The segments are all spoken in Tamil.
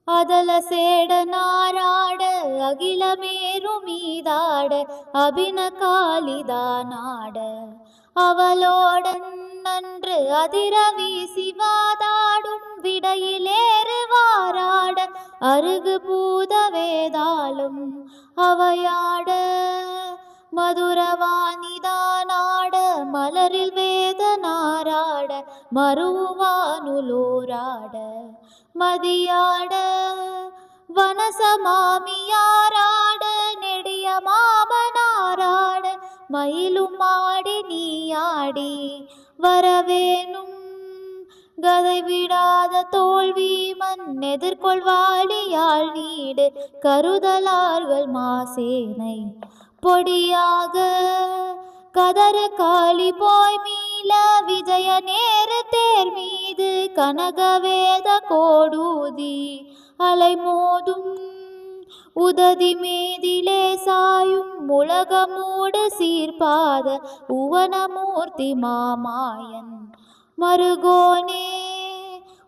அதல சேட நாராட அகிலமேரு மீதாட அபின காலிதானாட அவளோடன் நன்று அதிர வீசி வாதாடும் விடையிலேறு வாராட அருகு பூத வேதாளும் அவையாட மதுரவாணிதானாட மலரில் வேதனாராட மறுவானுலோராட மதியாட வனசமாமியாராட நெடிய மாமனாராட மயிலும் ஆடி நீயாடி வரவேனும் கதை விடாத தோல்வி மண் எதிர்கொள்வாளியாள் நீடு கருதலார்கள் மாசேனை பொடியாக கதறு காளி போய் மீள விஜய நேரு தேர் மீது கனகவேத கோடூதி அலைமோதும் உததி மேதிலே சாயும் உலகமூடு சீர்பாத உவனமூர்த்தி மாமாயன் மருகோனே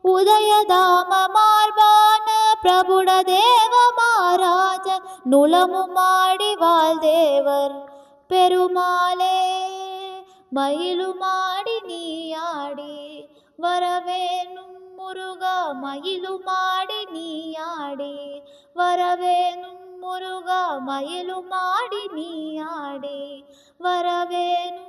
உதயதாம மார்பான பிரபுட தேவ மாராஜ நுளமுமாடி வாழ்தேவர் பெருமாளே மயிலுமாடி நீயாடி வரவேனும் முருகா மயிலுமாடி நீயாடி வரவேனும் முருகா மயிலுமாடி நீயாடி வரவேனும்